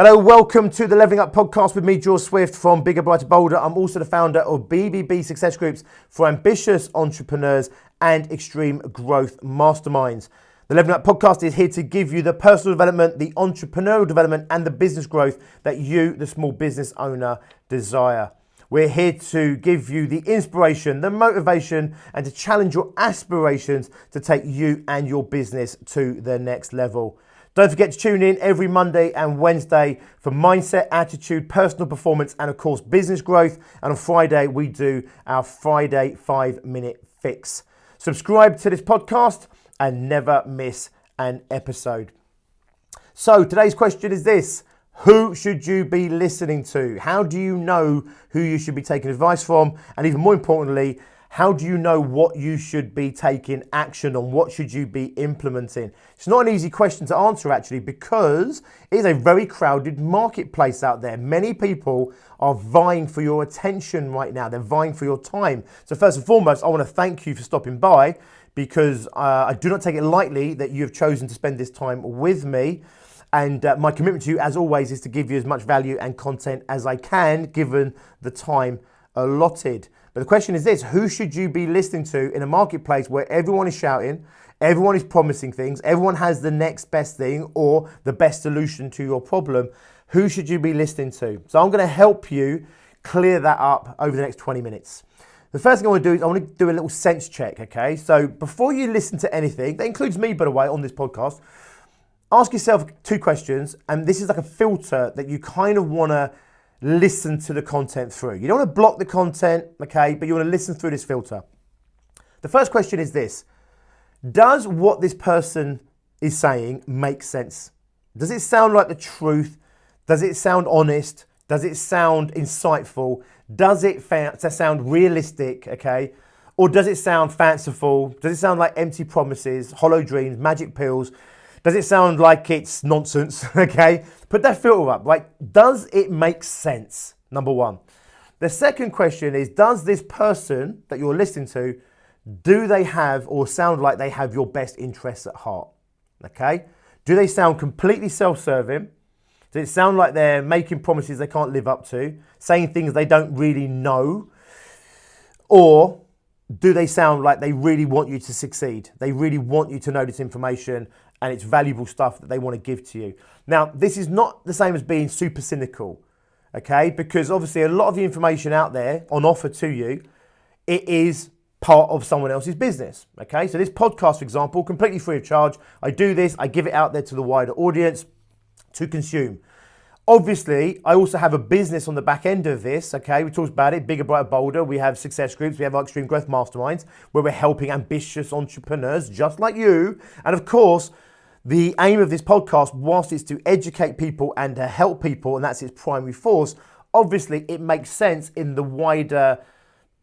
Hello, welcome to the Leveling Up podcast with me, George Swift from Bigger, Brighter, Bolder. I'm also the founder of BBB Success Groups for ambitious entrepreneurs and extreme growth masterminds. The Leveling Up podcast is here to give you the personal development, the entrepreneurial development, and the business growth that you, the small business owner, desire. We're here to give you the inspiration, the motivation, and to challenge your aspirations to take you and your business to the next level. Don't forget to tune in every Monday and Wednesday for mindset, attitude, personal performance, and of course, business growth. And on Friday, we do our Friday 5-minute fix. Subscribe to this podcast and never miss an episode. So today's question is this: who should you be listening to? How do you know who you should be taking advice from? And even more importantly, how do you know what you should be taking action on? What should you be implementing? It's not an easy question to answer actually, because it is a very crowded marketplace out there. Many people are vying for your attention right now. They're vying for your time. So first and foremost, I want to thank you for stopping by, because I do not take it lightly that you have chosen to spend this time with me. And my commitment to you, as always, is to give you as much value and content as I can, given the time allotted. But the question is this: who should you be listening to in a marketplace where everyone is shouting, everyone is promising things, everyone has the next best thing or the best solution to your problem? Who should you be listening to? So I'm going to help you clear that up over the next 20 minutes. The first thing I want to do is I want to do a little sense check, okay? So before you listen to anything, that includes me, by the way, on this podcast, ask yourself 2 questions, and this is like a filter that you kind of want to listen to the content through. You don't want to block the content, okay, but you want to listen through this filter. The first question is this: does what this person is saying make sense? Does it sound like the truth? Does it sound honest? Does it sound insightful? Does it sound realistic, okay? Or does it sound fanciful? Does it sound like empty promises, hollow dreams, magic pills? Does it sound like it's nonsense, okay? Put that filter up, right? Does it make sense? Number one. The second question is, does this person that you're listening to, do they have or sound like they have your best interests at heart, okay? Do they sound completely self-serving? Does it sound like they're making promises they can't live up to, saying things they don't really know? Or do they sound like they really want you to succeed? They really want you to know this information and it's valuable stuff that they want to give to you. Now, this is not the same as being super cynical, okay? Because obviously a lot of the information out there on offer to you, it is part of someone else's business, okay? So this podcast, for example, completely free of charge. I do this, I give it out there to the wider audience to consume. Obviously, I also have a business on the back end of this, okay? We talked about it, Bigger, Brighter, Bolder. We have Success Groups. We have our Extreme Growth Masterminds, where we're helping ambitious entrepreneurs just like you. And of course, the aim of this podcast, whilst it's to educate people and to help people, and that's its primary force, obviously it makes sense in the wider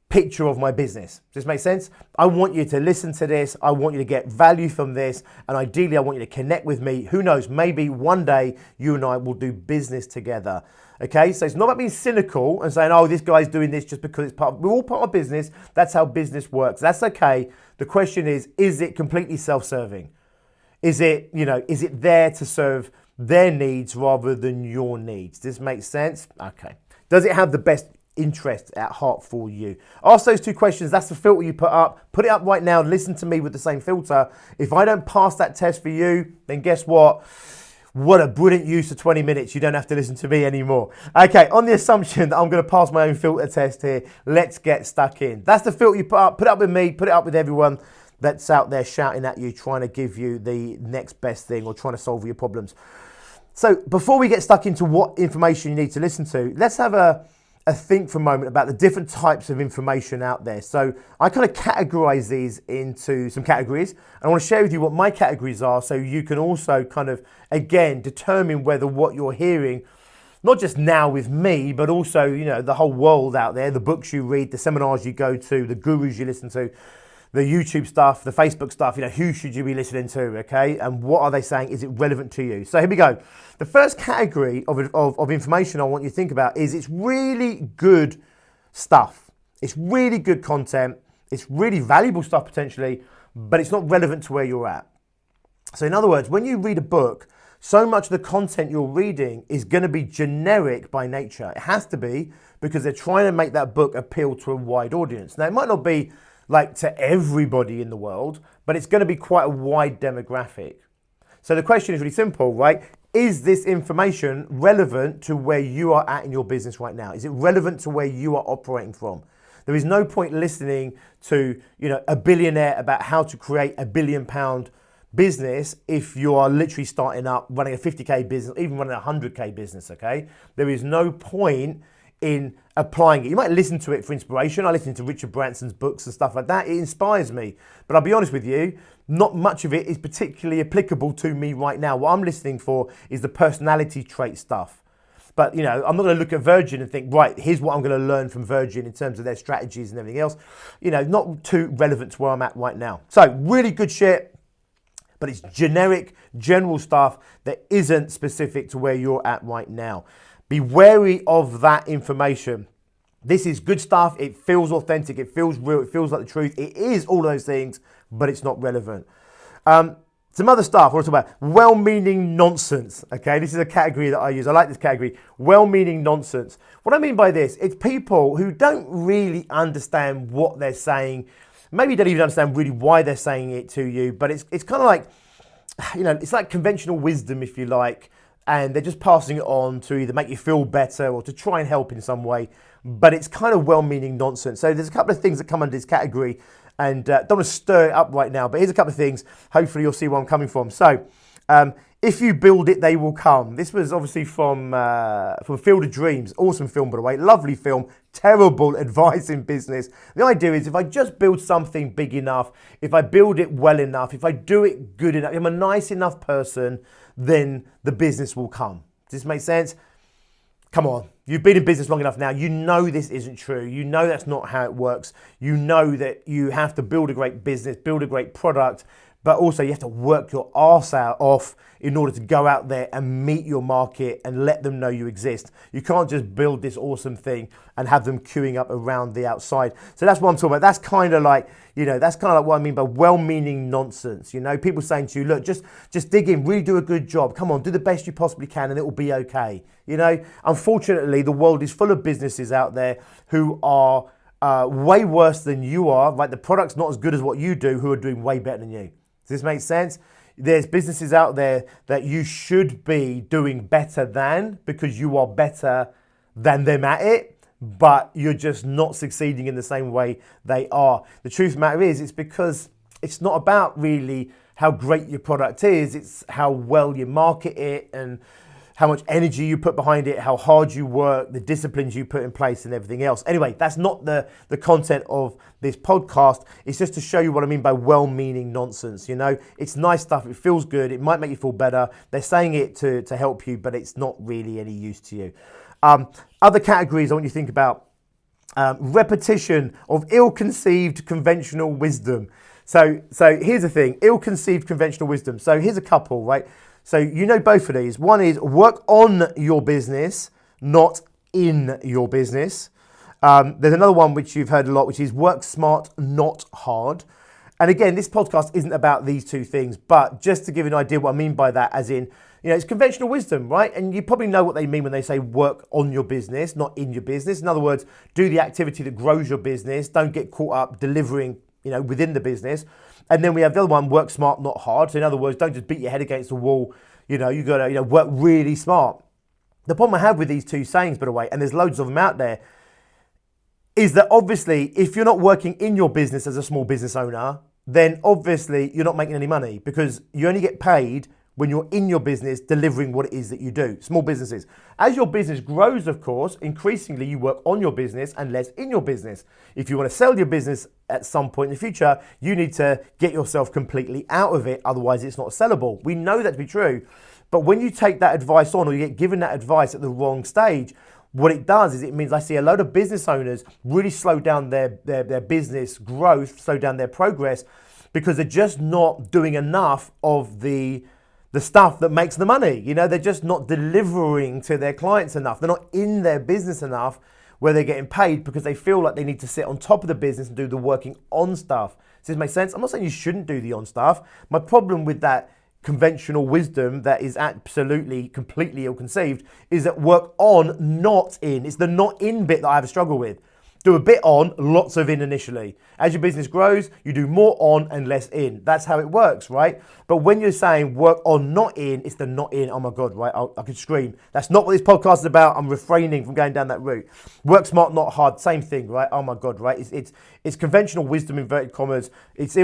picture of my business. Does this make sense? I want you to listen to this. I want you to get value from this. And ideally, I want you to connect with me. Who knows? Maybe one day you and I will do business together. Okay? So it's not about being cynical and saying, oh, this guy's doing this just because it's we're all part of business. That's how business works. That's okay. The question is it completely self-serving? Is it there to serve their needs rather than your needs? Does this make sense? Okay. Does it have the best interest at heart for you? Ask those 2 questions. That's the filter you put up. Put it up right now. Listen to me with the same filter. If I don't pass that test for you, then guess what? What a brilliant use of 20 minutes. You don't have to listen to me anymore. Okay, on the assumption that I'm going to pass my own filter test here, let's get stuck in. That's the filter you put up. Put it up with me. Put it up with everyone that's out there shouting at you, trying to give you the next best thing or trying to solve your problems. So before we get stuck into what information you need to listen to, let's have a think for a moment about the different types of information out there. So I kind of categorize these into some categories. And I want to share with you what my categories are, so you can also kind of, again, determine whether what you're hearing, not just now with me, but also, the whole world out there, the books you read, the seminars you go to, the gurus you listen to, the YouTube stuff, the Facebook stuff, who should you be listening to, okay? And what are they saying? Is it relevant to you? So here we go. The first category of information I want you to think about is it's really good stuff. It's really good content. It's really valuable stuff potentially, but it's not relevant to where you're at. So in other words, when you read a book, so much of the content you're reading is going to be generic by nature. It has to be, because they're trying to make that book appeal to a wide audience. Now, it might not be like to everybody in the world, but it's going to be quite a wide demographic. So the question is really simple, right? Is this information relevant to where you are at in your business right now? Is it relevant to where you are operating from? There is no point listening to, a billionaire about how to create £1 billion business if you are literally starting up, running a 50K business, even running a 100K business, okay? There is no point in applying it. You might listen to it for inspiration. I listen to Richard Branson's books and stuff like that. It inspires me. But I'll be honest with you, not much of it is particularly applicable to me right now. What I'm listening for is the personality trait stuff. But, I'm not going to look at Virgin and think, right, here's what I'm going to learn from Virgin in terms of their strategies and everything else. Not too relevant to where I'm at right now. So, really good shit, but it's generic, general stuff that isn't specific to where you're at right now. Be wary of that information. This is good stuff. It feels authentic. It feels real. It feels like the truth. It is all those things, but it's not relevant. Some other stuff I want to talk about. Well-meaning nonsense. Okay, this is a category that I use. I like this category. Well-meaning nonsense. What I mean by this, it's people who don't really understand what they're saying. Maybe don't even understand really why they're saying it to you, but it's kind of like, it's like conventional wisdom, if you like. And they're just passing it on to either make you feel better or to try and help in some way. But it's kind of well-meaning nonsense. So there's a couple of things that come under this category, and don't want to stir it up right now, but here's a couple of things. Hopefully you'll see where I'm coming from. So if you build it, they will come. This was obviously from Field of Dreams. Awesome film, by the way. Lovely film. Terrible advice in business. The idea is, if I just build something big enough, if I build it well enough, if I do it good enough, if I'm a nice enough person, then the business will come. Does this make sense? Come on. You've been in business long enough now. You know this isn't true. You know that's not how it works. You know that you have to build a great business, build a great product, but also you have to work your arse off in order to go out there and meet your market and let them know you exist. You can't just build this awesome thing and have them queuing up around the outside. So that's what I'm talking about. That's kind of like, that's kind of like what I mean by well-meaning nonsense. People saying to you, look, just dig in, really do a good job. Come on, do the best you possibly can and it will be okay. Unfortunately, the world is full of businesses out there who are way worse than you are, right? The product's not as good as what you do, who are doing way better than you. Does this make sense? There's businesses out there that you should be doing better than, because you are better than them at it, but you're just not succeeding in the same way they are. The truth of the matter is, it's because it's not about really how great your product is, it's how well you market it and how much energy you put behind it, how hard you work, the disciplines you put in place and everything else. Anyway, that's not the content of this podcast. It's just to show you what I mean by well-meaning nonsense. It's nice stuff. It feels good. It might make you feel better. They're saying it to help you, but it's not really any use to you. Other categories I want you to think about. Repetition of ill-conceived conventional wisdom. So here's the thing, ill-conceived conventional wisdom. So here's a couple, right? So both of these. One is work on your business, not in your business. There's another one which you've heard a lot, which is work smart, not hard. And again, this podcast isn't about these two things, but just to give you an idea what I mean by that, as in, it's conventional wisdom, right? And you probably know what they mean when they say work on your business, not in your business. In other words, do the activity that grows your business. Don't get caught up delivering, within the business. And then we have the other one, work smart, not hard. So in other words, don't just beat your head against the wall. You got to work really smart. The problem I have with these two sayings, by the way, and there's loads of them out there, is that obviously if you're not working in your business as a small business owner, then obviously you're not making any money, because you only get paid when you're in your business delivering what it is that you do. Small businesses. As your business grows, of course, increasingly you work on your business and less in your business. If you want to sell your business at some point in the future, you need to get yourself completely out of it. Otherwise, it's not sellable. We know that to be true. But when you take that advice on, or you get given that advice at the wrong stage, what it does is it means I see a load of business owners really slow down their business growth, slow down their progress, because they're just not doing enough of the stuff that makes the money. They're just not delivering to their clients enough. They're not in their business enough where they're getting paid, because they feel like they need to sit on top of the business and do the working on stuff. Does this make sense? I'm not saying you shouldn't do the on stuff. My problem with that conventional wisdom that is absolutely, completely ill-conceived is that work on, not in. It's the not in bit that I have a struggle with. Do a bit on, lots of in initially. As your business grows, you do more on and less in. That's how it works, right? But when you're saying work on, not in, it's the not in. Oh my God, right? I could scream. That's not what this podcast is about. I'm refraining from going down that route. Work smart, not hard. Same thing, right? Oh my God, right? It's conventional wisdom, inverted commas. It's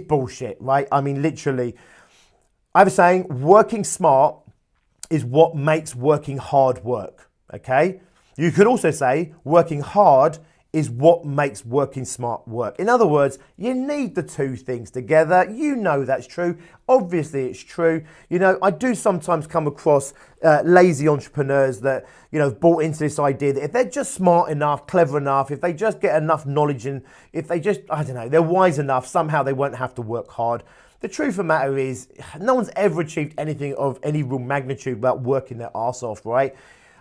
bullshit, right? I mean, literally. I have a saying, working smart is what makes working hard work, okay? You could also say working hard is what makes working smart work. In other words, you need the two things together. You know that's true. Obviously it's true. You know, I do sometimes come across lazy entrepreneurs that, you know, have bought into this idea that if they're just smart enough, clever enough, if they just get enough knowledge and if they just, I don't know, they're wise enough, somehow they won't have to work hard. The truth of the matter is, no one's ever achieved anything of any real magnitude without working their arse off, right?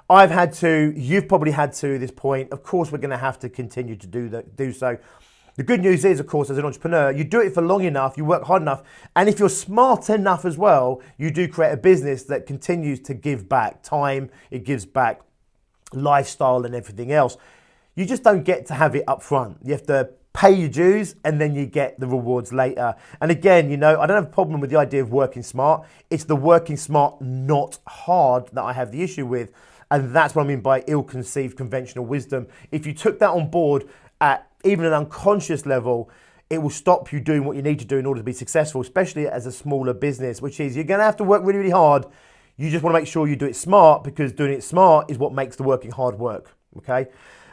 I've had to, you've probably had to at this point. Of course, we're going to have to continue to do so. The good news is, of course, as an entrepreneur, you do it for long enough, you work hard enough, and if you're smart enough as well, you do create a business that continues to give back time, it gives back lifestyle and everything else. You just don't get to have it up front. You have to pay your dues and then you get the rewards later. And again, you know, I don't have a problem with the idea of working smart. It's the working smart, not hard, that I have the issue with. And that's what I mean by ill-conceived conventional wisdom. If you took that on board at even an unconscious level, it will stop you doing what you need to do in order to be successful, especially as a smaller business, which is you're going to have to work really, really hard. You just want to make sure you do it smart, because doing it smart is what makes the working hard work. Okay.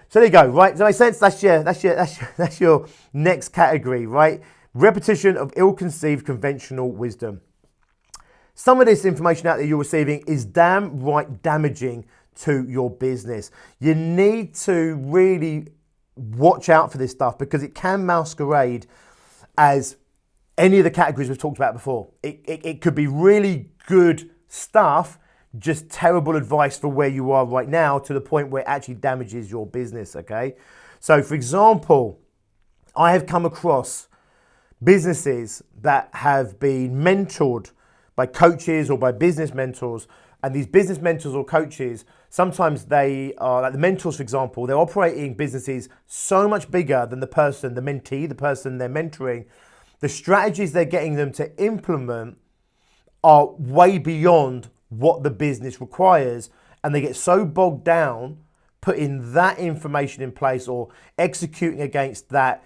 So there you go, right? Does that make sense? That's your next category, right? Repetition of ill-conceived conventional wisdom. Some of this information out there you're receiving is damn right damaging to your business. You need to really watch out for this stuff because it can masquerade as any of the categories we've talked about before. It could be really good stuff, just terrible advice for where you are right now, to the point where it actually damages your business, okay? So for example, I have come across businesses that have been mentored by coaches or by business mentors, and these business mentors or coaches, sometimes they are, like the mentors for example, they're operating businesses so much bigger than the mentee, the person they're mentoring. The strategies they're getting them to implement are way beyond what the business requires, and they get so bogged down putting that information in place or executing against that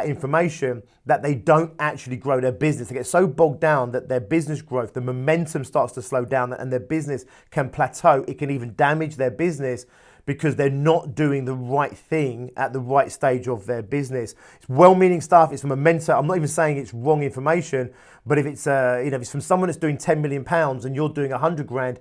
information that they don't actually grow their business. They get so bogged down that their business growth, the momentum starts to slow down, and their business can plateau. It can even damage their business because they're not doing the right thing at the right stage of their business. It's well-meaning stuff. It's from a mentor. I'm not even saying it's wrong information, but if it's if it's from someone that's doing 10 million pounds and you're doing 100 grand,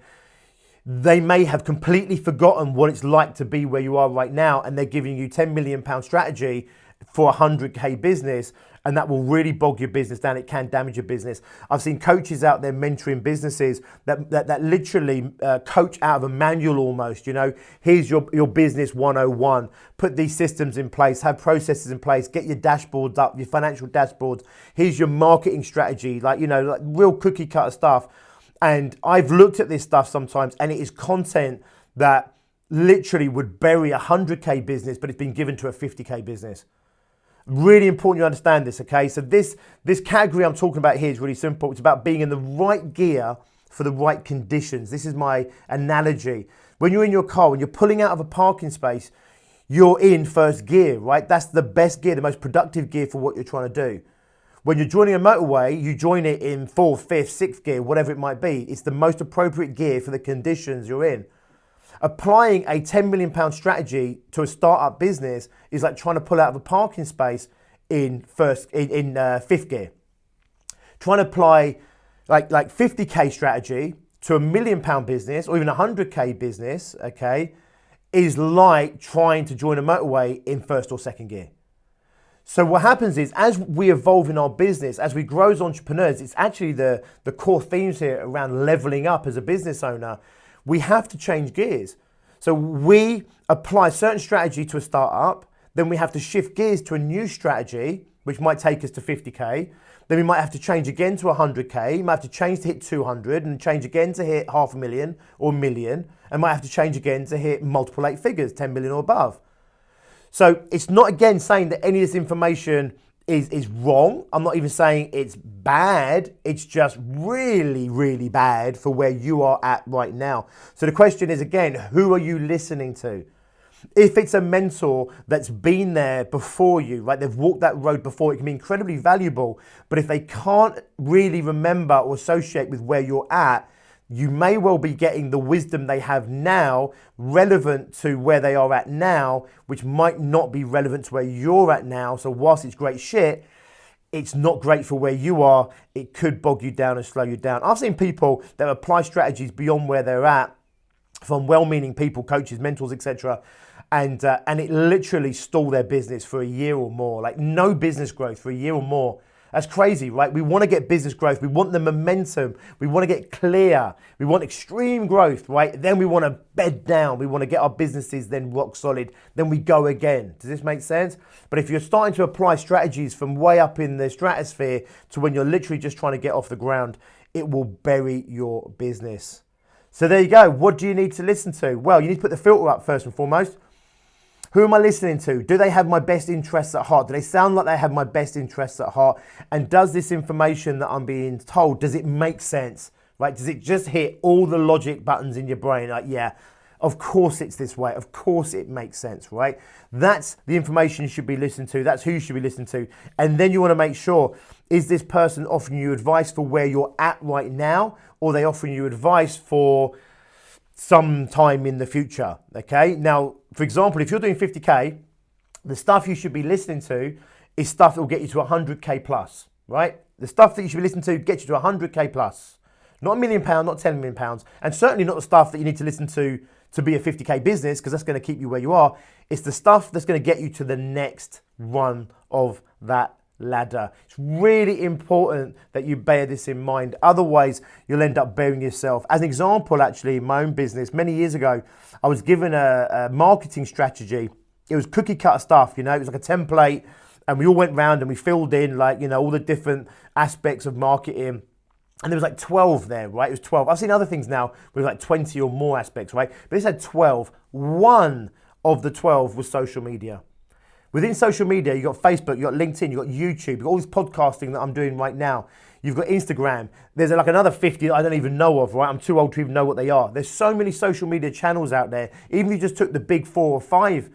they may have completely forgotten what it's like to be where you are right now, and they're giving you 10 million pound strategy for a 100k business, and that will really bog your business down. It can damage your business. I've seen coaches out there mentoring businesses that literally coach out of a manual almost. You know, here's your business 101. Put these systems in place, have processes in place, get your dashboards up, your financial dashboards. Here's your marketing strategy, like real cookie cutter stuff. And I've looked at this stuff sometimes, and it is content that literally would bury a 100k business, but it's been given to a 50k business. Really important you understand this, okay? So this category I'm talking about here is really simple. It's about being in the right gear for the right conditions. This is my analogy. When you're in your car, when you're pulling out of a parking space, you're in first gear, right? That's the best gear, the most productive gear for what you're trying to do. When you're joining a motorway, you join it in 4th, 5th, 6th gear, whatever it might be. It's the most appropriate gear for the conditions you're in. Applying a 10 million pound strategy to a startup business is like trying to pull out of a parking space in 5th gear. Trying to apply like 50k strategy to a £1 million business or even a 100k business, okay, is like trying to join a motorway in 1st or 2nd gear. So what happens is, as we evolve in our business, as we grow as entrepreneurs, it's actually the core themes here around leveling up as a business owner. We have to change gears. So we apply a certain strategy to a startup, then we have to shift gears to a new strategy, which might take us to 50K. Then we might have to change again to 100K. We might have to change to hit 200 and change again to hit 500,000 or 1 million. And might have to change again to hit multiple 8 figures, 10 million or above. So it's not, again, saying that any of this information is wrong. I'm not even saying it's bad. It's just really, really bad for where you are at right now. So the question is, again, who are you listening to? If it's a mentor that's been there before you, right, they've walked that road before, it can be incredibly valuable. But if they can't really remember or associate with where you're at, you may well be getting the wisdom they have now relevant to where they are at now, which might not be relevant to where you're at now. So whilst it's great shit, it's not great for where you are. It could bog you down and slow you down. I've seen people that apply strategies beyond where they're at, from well-meaning people, coaches, mentors, etc., and it literally stalled their business for a year or more. Like no business growth for a year or more. That's crazy, right? We want to get business growth. We want the momentum. We want to get clear. We want extreme growth, right? Then we want to bed down. We want to get our businesses then rock solid. Then we go again. Does this make sense? But if you're starting to apply strategies from way up in the stratosphere to when you're literally just trying to get off the ground, it will bury your business. So there you go. What do you need to listen to? Well, you need to put the filter up first and foremost. Who am I listening to? Do they have my best interests at heart? Do they sound like they have my best interests at heart? And does this information that I'm being told, does it make sense? Right? Does it just hit all the logic buttons in your brain? Like, yeah, of course it's this way. Of course it makes sense, right? That's the information you should be listening to. That's who you should be listening to. And then you want to make sure, is this person offering you advice for where you're at right now? Or are they offering you advice for some time in the future? Okay. Now, for example, if you're doing 50K, the stuff you should be listening to is stuff that will get you to 100K plus, right? The stuff that you should be listening to gets you to 100K plus. Not £1 million, not £10 million, and certainly not the stuff that you need to listen to be a 50K business, because that's going to keep you where you are. It's the stuff that's going to get you to the next run of that ladder. It's really important that you bear this in mind. Otherwise, you'll end up burying yourself. As an example, actually, in my own business, many years ago, I was given a marketing strategy. It was cookie cutter stuff, you know, it was like a template, and we all went round and we filled in, like, you know, all the different aspects of marketing. And there was like 12 there, right? It was 12. I've seen other things now with like 20 or more aspects, right? But this had 12. One of the 12 was social media. Within social media, you've got Facebook, you've got LinkedIn, you've got YouTube, you've got all this podcasting that I'm doing right now. You've got Instagram. There's like another 50 that I don't even know of, right? I'm too old to even know what they are. There's so many social media channels out there. Even if you just took the big 4 or 5,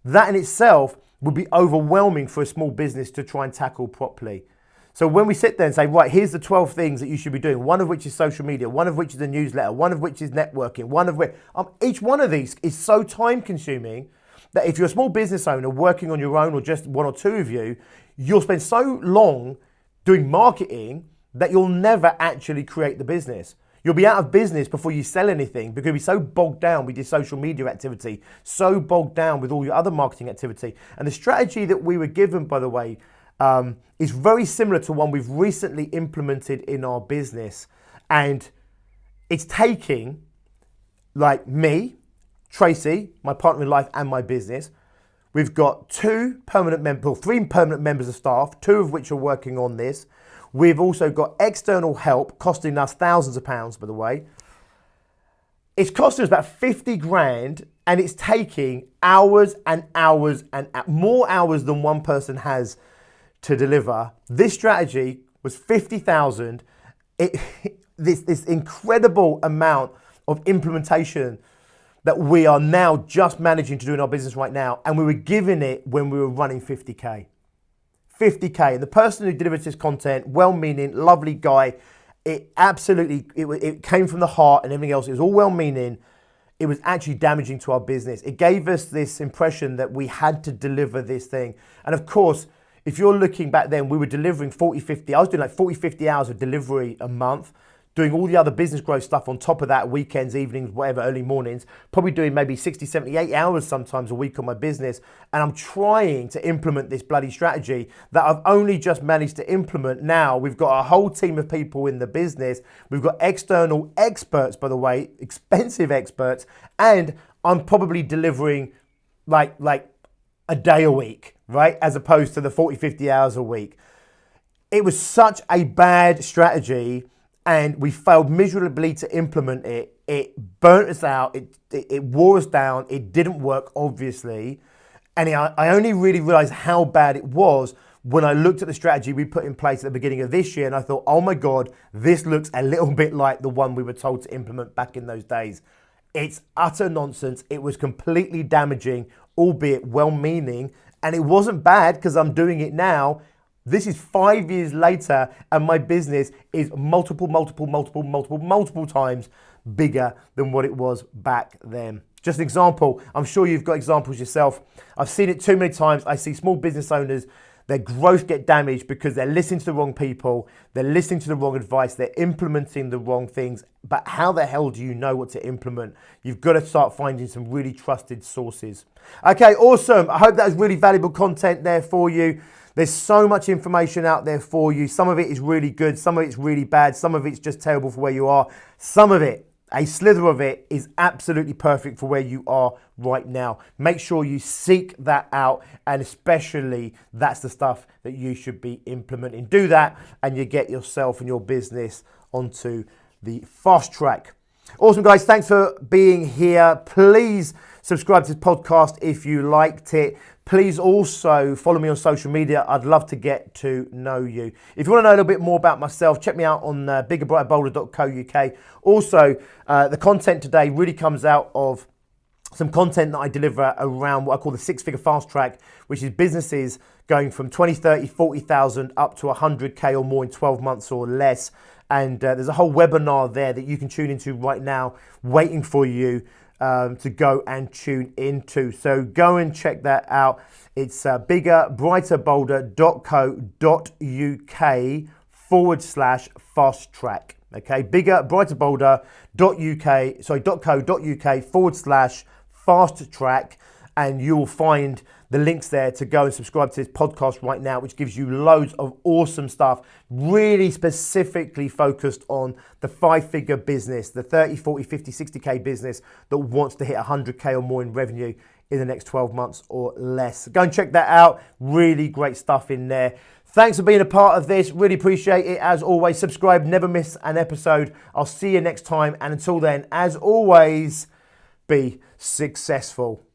that in itself would be overwhelming for a small business to try and tackle properly. So when we sit there and say, right, here's the 12 things that you should be doing, one of which is social media, one of which is a newsletter, one of which is networking, one of which, each one of these is so time consuming that if you're a small business owner working on your own, or just one or two of you, you'll spend so long doing marketing that you'll never actually create the business. You'll be out of business before you sell anything, because you'll be so bogged down with your social media activity, so bogged down with all your other marketing activity. And the strategy that we were given, by the way, is very similar to one we've recently implemented in our business. And it's taking, like me, Tracy, my partner in life, and my business. We've got 3 permanent members of staff, 2 of which are working on this. We've also got external help costing us thousands of pounds, by the way. It's costing us about 50 grand, and it's taking hours and hours and more hours than one person has to deliver. This strategy was 50,000. This incredible amount of implementation that we are now just managing to do in our business right now, and we were given it when we were running 50K. 50K, and the person who delivered this content, well-meaning, lovely guy, it absolutely, it came from the heart and everything else. It was all well-meaning. It was actually damaging to our business. It gave us this impression that we had to deliver this thing. And of course, if you're looking back then, we were delivering 40, 50, I was doing like 40, 50 hours of delivery a month, doing all the other business growth stuff on top of that, weekends, evenings, whatever, early mornings, probably doing maybe 60, 78 hours sometimes a week on my business. And I'm trying to implement this bloody strategy that I've only just managed to implement now. We've got a whole team of people in the business. We've got external experts, by the way, expensive experts. And I'm probably delivering like a day a week. right? As opposed to the 40, 50 hours a week. It was such a bad strategy and we failed miserably to implement it. It burnt us out. It wore us down. It didn't work, obviously. And I only really realized how bad it was when I looked at the strategy we put in place at the beginning of this year and I thought, oh my God, this looks a little bit like the one we were told to implement back in those days. It's utter nonsense. It was completely damaging, albeit well-meaning. And it wasn't bad because I'm doing it now. This is 5 years later and my business is multiple times bigger than what it was back then. Just an example, I'm sure you've got examples yourself. I've seen it too many times. I see small business owners, their growth get damaged because they're listening to the wrong people, they're listening to the wrong advice, they're implementing the wrong things. But how the hell do you know what to implement? You've got to start finding some really trusted sources. Okay, awesome. I hope that was really valuable content there for you. There's so much information out there for you. Some of it is really good, some of it's really bad, some of it's just terrible for where you are. Some of it, a slither of it, is absolutely perfect for where you are right now. Make sure you seek that out, and especially that's the stuff that you should be implementing. Do that and you get yourself and your business onto the fast track. Awesome, guys. Thanks for being here. Please subscribe to this podcast if you liked it. Please also follow me on social media. I'd love to get to know you. If you want to know a little bit more about myself, check me out on biggerbrighterbolder.co.uk. Also, the content today really comes out of some content that I deliver around what I call the six-figure fast track, which is businesses going from 20, 30, 40,000 up to 100K or more in 12 months or less. And there's a whole webinar there that you can tune into right now, waiting for you to go and tune into. So go and check that out. It's biggerbrighterbolder.co.uk/fast track. Okay, biggerbrighterbolder.co.uk/fast track, and you'll find the links there to go and subscribe to this podcast right now, which gives you loads of awesome stuff, really specifically focused on the 5-figure business, the 30, 40, 50, 60K business that wants to hit 100K or more in revenue in the next 12 months or less. Go and check that out. Really great stuff in there. Thanks for being a part of this. Really appreciate it. As always, subscribe, never miss an episode. I'll see you next time. And until then, as always, be successful.